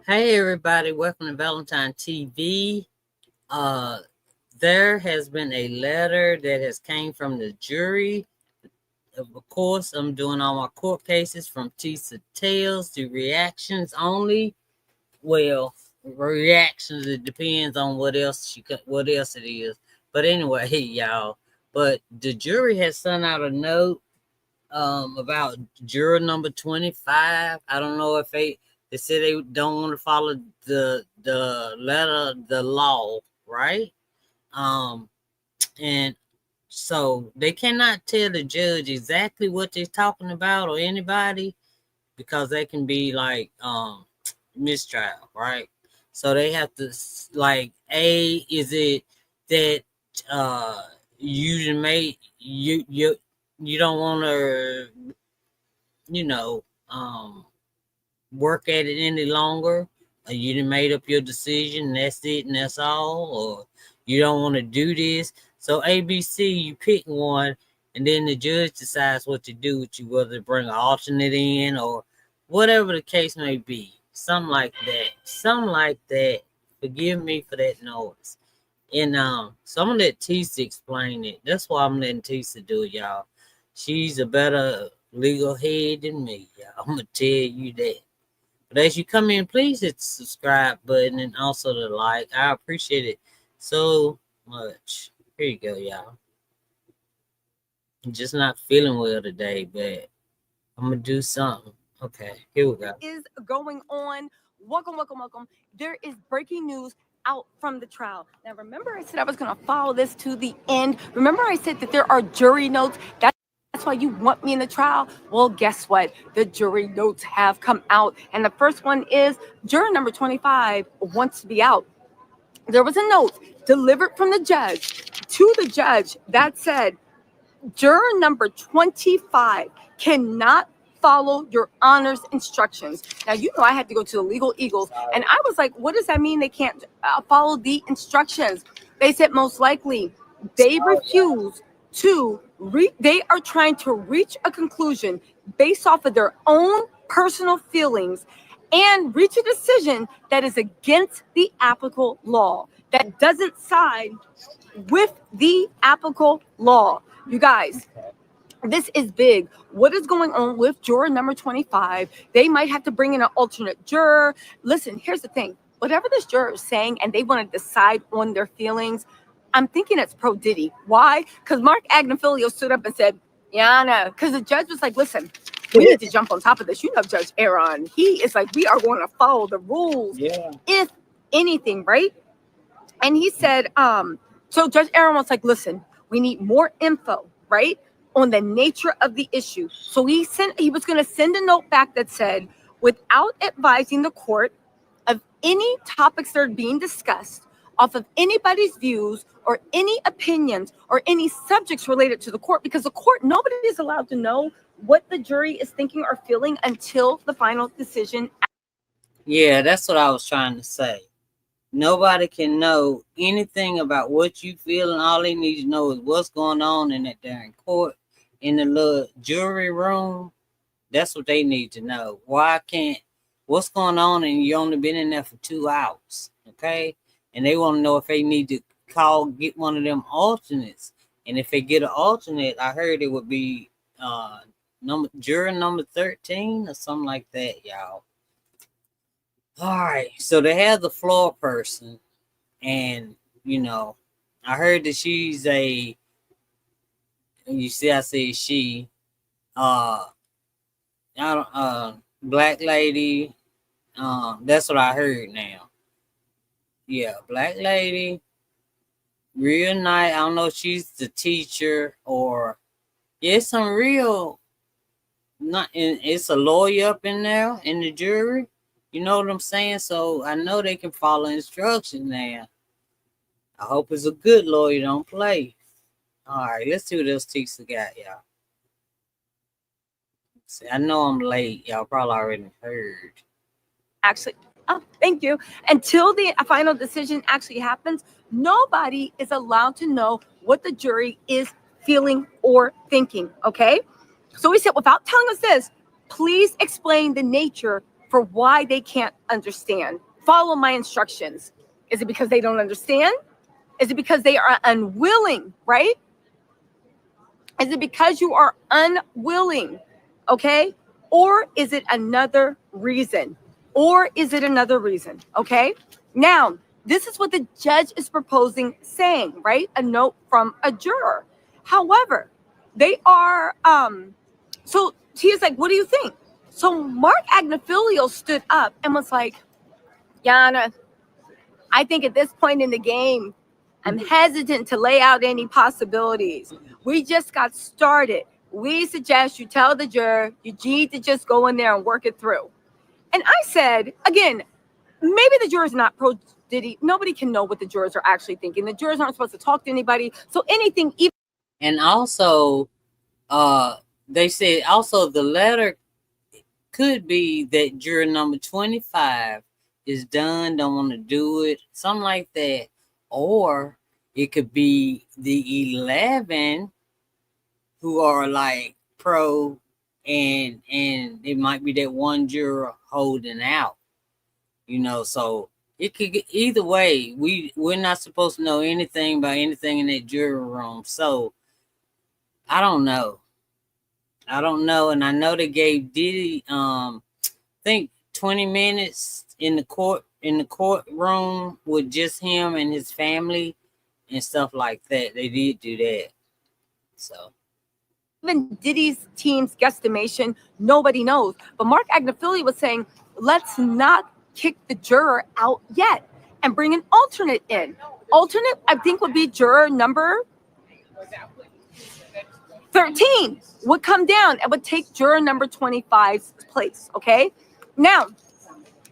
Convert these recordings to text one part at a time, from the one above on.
Hey everybody, welcome to Valentine TV. Uh there has been a letter that has came from the jury. Of course, I'm doing all my court cases from TISA Tales to reactions only. Well, reactions, it depends on what else it is. But anyway, y'all. But the jury has sent out a note about juror number 25. I don't know if they said they don't want to follow the letter, the law, right? Um, and so they cannot tell the judge exactly what they're talking about or anybody because they can be like mistrial, right? So they have to like is it that uh you made you don't want to you know work at it any longer, or you done made up your decision, that's it and that's all, or you don't want to do this. So ABC, you pick one, and then the judge decides what to do with you, whether to bring an alternate in or whatever the case may be. Something like that. Something like that. Forgive me for that noise. And so I'm gonna let Tisa explain it. That's why I'm letting Tisa do it, y'all. She's a better legal head than me, y'all. I'm gonna tell you that. But as you come in, please hit the subscribe button and also the like. I appreciate it so much. Here you go, y'all. I'm just not feeling well today, but I'm gonna do something. Okay, here we go. Is going on? Welcome. There is breaking news out from the trial. Now, remember I said I was going to follow this to the end. Remember I said that there are jury notes. That's why you want me in the trial. Well, guess what? The jury notes have come out. And the first one is juror number 25 wants to be out. There was a note delivered from the judge to the judge that said, juror number 25 cannot follow your honor's instructions. Now, you know, I had to go to the Legal Eagles, and I was like, what does that mean they can't follow the instructions? They said most likely they refuse to they are trying to reach a conclusion based off of their own personal feelings and reach a decision that is against the applicable law, that doesn't side with the applicable law. You guys, this is big. What is going on with juror number 25? They might have to bring in an alternate juror. Listen, here's the thing. Whatever this juror is saying and they want to decide on their feelings, I'm thinking it's pro Diddy. Why? Because Mark Agnafilio stood up and said, yeah, I know. Because the judge was like, listen, we need to jump on top of this. You know, Judge Aaron, he is like, we are going to follow the rules. Yeah. If anything, right? And he said, so Judge Aaron was like, listen, we need more info, right, on the nature of the issue. So he was going to send a note back that said, without advising the court of any topics that are being discussed, off of anybody's views or any opinions or any subjects related to the court, because the court, nobody is allowed to know what the jury is thinking or feeling until the final decision. Yeah, that's what I was trying to say. Nobody can know anything about what you feel, and all they need to know is what's going on in that darn court, in the little jury room. That's what they need to know. What's going on, and you only been in there for 2 hours, okay? And they want to know if they need to get one of them alternates. And if they get an alternate, I heard it would be juror number 13 or something like that, y'all. All right, so they have the floor person, and you know, I heard that she's I say she, I don't, black lady, that's what I heard now. Yeah, black lady, real nice. I don't know if she's the teacher or it's some real, it's a lawyer up in there in the jury. You know what I'm saying? So I know they can follow instructions now. I hope it's a good lawyer, don't play. All right, let's see what else Tisa got, y'all. See, I know I'm late. Y'all probably already heard. Actually, oh, thank you. Until the final decision actually happens, nobody is allowed to know what the jury is feeling or thinking, okay? So he said, without telling us this, please explain the nature for why they can't understand. Follow my instructions. Is it because they don't understand? Is it because they are unwilling, right? Is it because you are unwilling? Okay? Or is it another reason? Or is it another reason? Okay? Now, this is what the judge is proposing saying, right? A note from a juror. However, they are so Tia's like, what do you think? So Mark Agnafilio stood up and was like, Yana, I think at this point in the game, I'm hesitant to lay out any possibilities. We just got started. We suggest you tell the juror you need to just go in there and work it through. And I said, again, maybe the juror's not pro Diddy. Nobody can know what the jurors are actually thinking. The jurors aren't supposed to talk to anybody. So anything, even. And also, they said also the letter could be that juror number 25 is done, don't want to do it, something like that. Or it could be the 11 who are like pro, and it might be that one juror holding out, so it could get either way. We're not supposed to know anything about anything in that jury room. So I don't know. And I know they gave Diddy I think 20 minutes in the courtroom with just him and his family and stuff like that. They did do that. So even Diddy's team's guesstimation, nobody knows. But Mark Agnafilio was saying, let's not kick the juror out yet and bring an alternate in. Alternate, I think, would be juror number 13 would come down and would take juror number 25's place, okay? Now,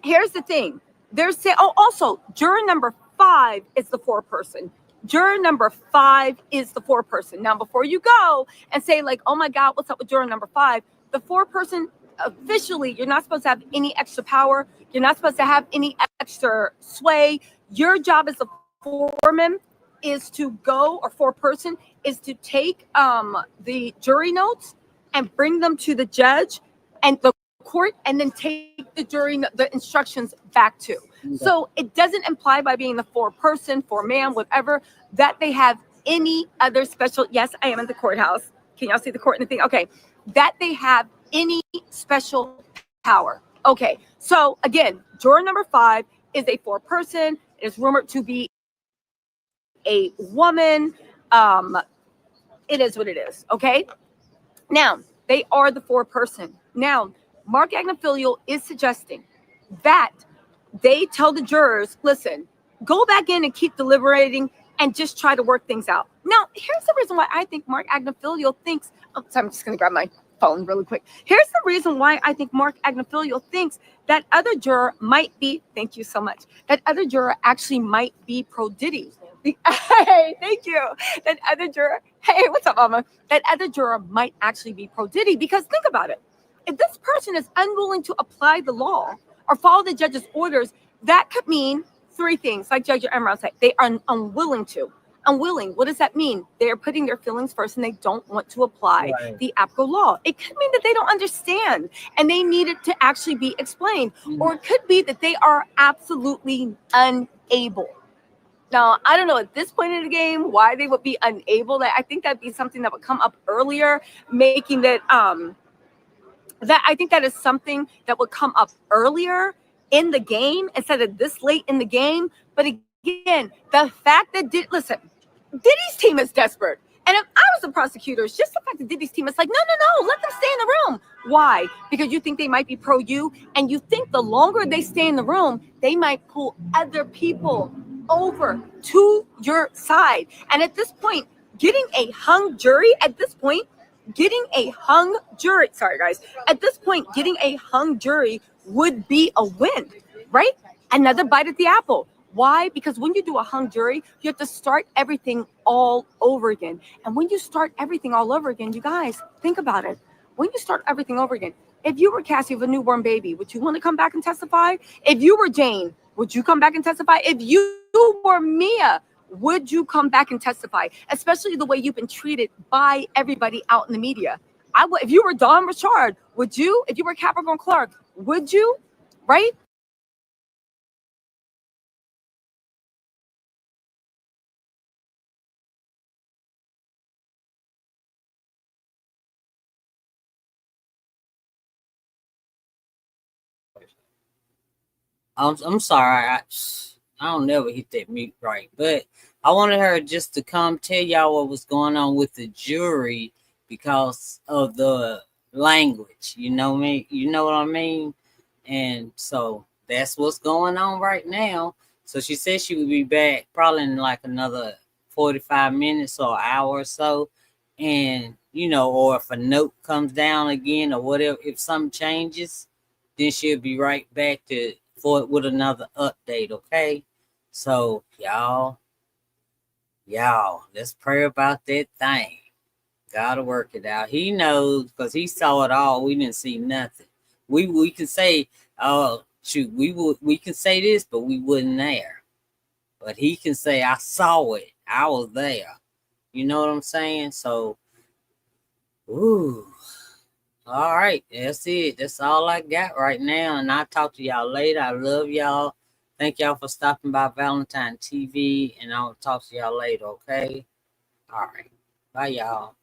here's the thing. They're saying, also, juror number 5 is the foreperson. Juror number 5 is the foreperson. Now, before you go and say, like, oh my God, what's up with juror number 5? The foreperson, officially, you're not supposed to have any extra power. You're not supposed to have any extra sway. Your job as a foreman is to go, or foreperson, is to take the jury notes and bring them to the judge and the court, and then take the instructions back to. Okay. So it doesn't imply by being the foreperson, foreman, whatever, that they have any other special. Yes, I am in the courthouse. Can y'all see the court and the thing? Okay. That they have any special power. Okay. So again, juror number 5 is a foreperson. It is rumored to be a woman. It is what it is. Okay. Now, they are the foreperson. Now, Mark Agnafilio is suggesting that they tell the jurors, listen, go back in and keep deliberating and just try to work things out. Now, here's the reason why I think Mark Agnafilio thinks, sorry, I'm just going to grab my phone really quick. Here's the reason why I think Mark Agnafilio thinks that other juror might be, thank you so much, that other juror actually might be pro Diddy. Hey, thank you. That other juror, hey, what's up, mama? That other juror might actually be pro Diddy, because think about it. If this person is unwilling to apply the law or follow the judge's orders, that could mean 3 things. Like Judge Emerald said, they are unwilling to. Unwilling, what does that mean? They are putting their feelings first and they don't want to apply the APCO law. It could mean that they don't understand and they need it to actually be explained. Or it could be that they are absolutely unable. Now, I don't know at this point in the game why they would be unable. I think that'd be something that would come up earlier, making that that I think that is something that would come up earlier in the game instead of this late in the game. But again, the fact that Diddy's team is desperate. And if I was a prosecutor, it's just the fact that Diddy's team is like, no, let them stay in the room. Why? Because you think they might be pro you, and you think the longer they stay in the room, they might pull other people over to your side. And at this point, getting a hung jury, would be a win, right? Another bite at the apple. Why? Because when you do a hung jury, you have to start everything all over again. And when you start everything all over again, you guys, think about it. When you start everything over again, if you were Cassie with a newborn baby, would you want to come back and testify? If you were Jane, would you come back and testify? If you were Mia, would you come back and testify? Especially the way you've been treated by everybody out in the media. If you were Don Richard, would you? If you were Capricorn Clark, would you? right? I'm sorry. I don't never hit that mute right, but I wanted her just to come tell y'all what was going on with the jury because of the language. You know me. You know what I mean. And so that's what's going on right now. So she said she would be back probably in like another 45 minutes or an hour or so. And, or if a note comes down again or whatever, if something changes, then she'll be right back to for it with another update, okay? So y'all, let's pray about that thing. Gotta work it out. He knows because he saw it all. We didn't see nothing. We can say, oh shoot, we can say this, but we wasn't there. But he can say, I saw it. I was there. You know what I'm saying? So, ooh. All right, that's it. That's all I got right now. And I'll talk to y'all later. I love y'all. Thank y'all for stopping by Valentine TV. And I'll talk to y'all later, okay? All right. Bye, y'all.